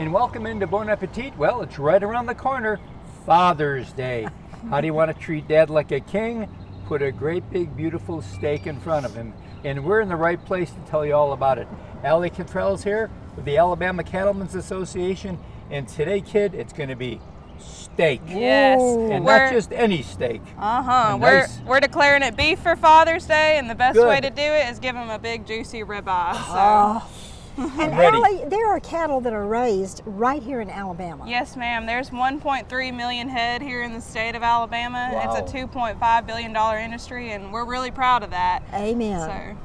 and welcome into Bon Appetit. Well, it's right around the corner, Father's Day. How do you want to treat Dad like a king? Put a great big beautiful steak in front of him. And we're in the right place to tell you all about it. Ali Cantrell is here with the Alabama Cattlemen's Association, and today, kid, it's going to be steak. Yes. And not just any steak. Nice. We're declaring it beef for Father's Day, and the best Good. way to do it is give them a big juicy ribeye. So. And ready. Ali, there are cattle that are raised right here in Alabama. Yes, ma'am. There's 1.3 million head here in the state of Alabama. Wow. It's a $2.5 billion industry, and we're really proud of that. Amen. So,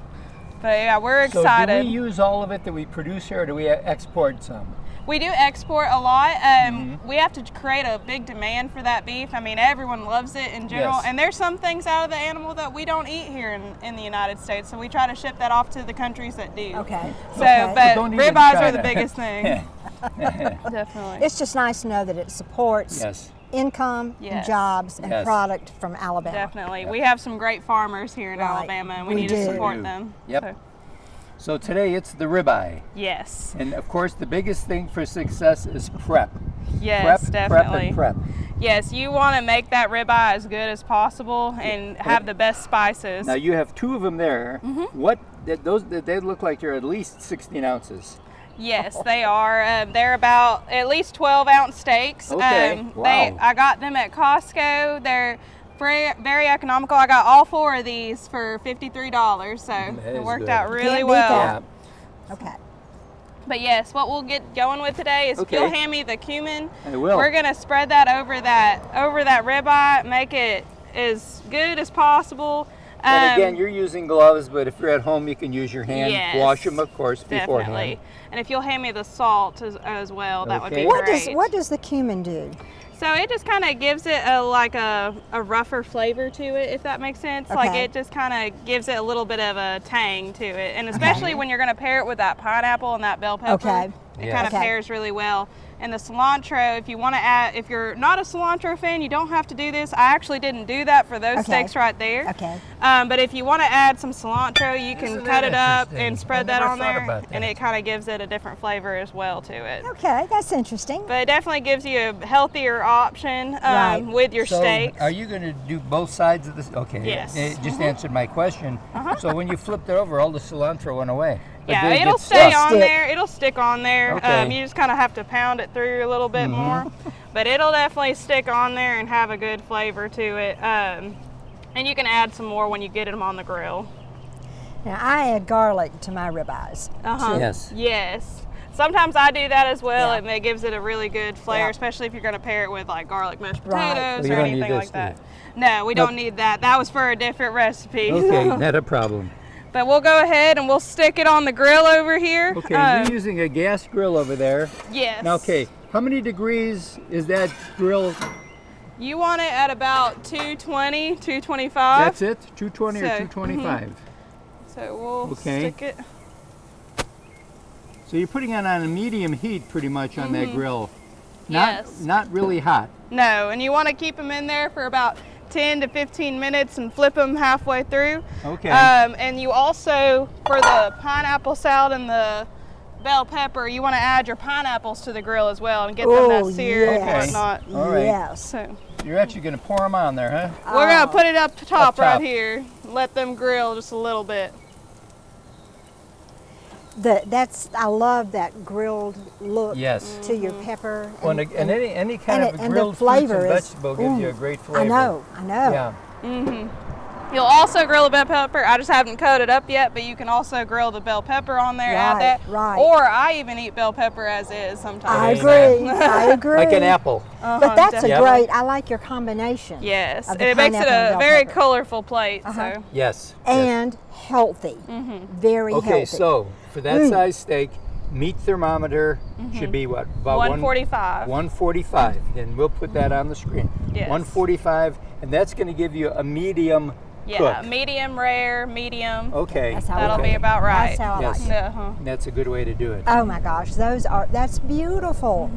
but yeah, we're excited. So do we use all of it that we produce here, or do we export some? We do export a lot. We have to create a big demand for that beef. I mean, everyone loves it in general. Yes. And there's some things out of the animal that we don't eat here in the United States. So we try to ship that off to the countries that do. Okay. So, okay. but don't eat in ribeyes are China. the biggest thing. Definitely. It's just nice to know that it supports Yes. income, and Yes. jobs, and Yes. product from Alabama. Definitely. We have some great farmers here in Right. Alabama, and we We need do. to support We do. them. Yep. So, So today it's the ribeye. yes. And of course, the biggest thing for success is prep. Yes, prep, definitely. Prep, and prep. Yes, you want to make that ribeye as good as possible and have the best spices. Now you have two of them there. What? They look like they're at least 16 ounces. Yes, they are. They're about at least 12-ounce steaks. Okay. Wow. I got them at Costco. They're very economical. I got all four of these for $53, so That it is worked good. out really Can't beat well. that. Yeah. Okay. But yes, what we'll get going with today is if Okay. you'll hand me the cumin. I will. We're gonna spread that over that ribeye, make it as good as possible. And again, you're using gloves, but if you're at home, you can use your hand. Yes, Wash them, of course, beforehand. definitely. And if you'll hand me the salt as well, that would Okay. be great. What does the cumin do? So it just kind of gives it a rougher flavor to it, if that makes sense. Like Okay. it just kind of gives it a little bit of a tang to it, and especially when you're going to pair it with that pineapple and that bell pepper, Okay. it Yeah. kind of Okay. pairs really well. And the cilantro, if you want to add, if you're not a cilantro fan, you don't have to do this. I actually didn't do that for those Okay. steaks right there. Okay. But if you want to add some cilantro, you can Isn't cut that it up interesting? and spread I that never on thought there, about and that. it kind of gives it a different flavor as well to it. Okay, that's interesting. But it definitely gives you a healthier option Right. with your So, steaks. are you going to do both sides of this? Okay. Yes. It just answered my question. So when you flipped it over, all the cilantro went away. But Yeah, did it it'll get stay stuck? on Stick. there. It'll stick on there. Okay. You just kind of have to pound it through a little bit more. But it'll definitely stick on there and have a good flavor to it. And you can add some more when you get them on the grill. Now, I add garlic to my ribeyes. Yes. Yes. Sometimes I do that as well, Yeah. and it gives it a really good flavor, Yeah. especially if you're going to pair it with like garlic mashed Right. potatoes Well, you or don't need anything this, like that. do No, we don't need that. That was for a different recipe. Okay, not a problem. But we'll go ahead and we'll stick it on the grill over here. Okay, you're using a gas grill over there. Yes. Now, okay, how many degrees is that grill? You want it at about 220, 225. That's it? 220 or So, 225? So we'll Okay. stick it. So you're putting it on a medium heat pretty much on that grill. Yes. Not really hot. No, and you want to keep them in there for about 10 to 15 minutes and flip them halfway through. Okay. And you also, for the pineapple salad and the bell pepper, you want to add your pineapples to the grill as well and get them Oh, that seared and yes. whatnot. All right. Yes. So You're actually going to pour them on there, huh? we're going to put it up top top. right here. Let them grill just a little bit. I love that grilled look Yes. to your pepper. Well, and any kind of and the grilled fruits flavor and is- vegetable gives you a great flavor. I know. Yeah. You'll also grill the bell pepper. I just haven't cut it up yet, but you can also grill the bell pepper on there, add Right, that. right. Or I even eat bell pepper as is sometimes. I Amen. agree. I agree. Like an apple. But that's a Yep. great. I like your combination. Yes, of and the it makes it pineapple and a bell very pepper. colorful plate. So Yes. yes. And healthy. Very Okay, healthy. so for that size steak, meat thermometer should be what? About 145. 145. And we'll put that on the screen. Yes. 145, and that's going to give you a medium Yeah, cook. medium rare, medium. Okay. That's how That'll I like be it. about right. That's how I Yes. like it. Uh-huh. That's a good way to do it. Oh my gosh, that's beautiful.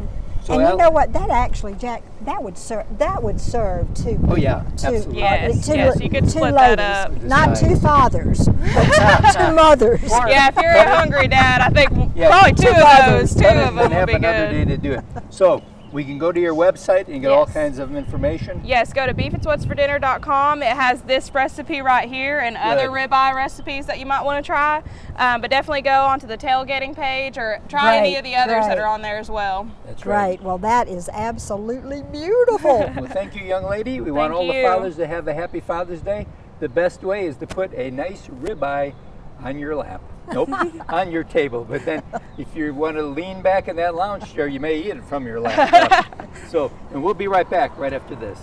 So and you Al- know what? That actually, Jack, that would serve to. Oh, yeah, to, absolutely. Yes, two, yes, you could two split ladies, that up. not Decide. two fathers, but two mothers. Yeah, if you're a hungry dad, I think Yeah, Probably two of those. Two cut it of and them then have will be another day good. to do it. So we can go to your website and get all Yes. kinds of information. Yes, go to beefitswhatsfordinner.com. It has this recipe right here and other ribeye recipes that you might want to try. But definitely go onto the tailgating page or try any of the others that are on there as well. That's right. Great. Well, that is absolutely beautiful. Well, thank you, young lady. We want all the you. fathers to have a happy Father's Day. The best way is to put a nice ribeye on your lap. Nope, on your table. But then if you want to lean back in that lounge chair, you may eat it from your lap. So, and we'll be right back right after this.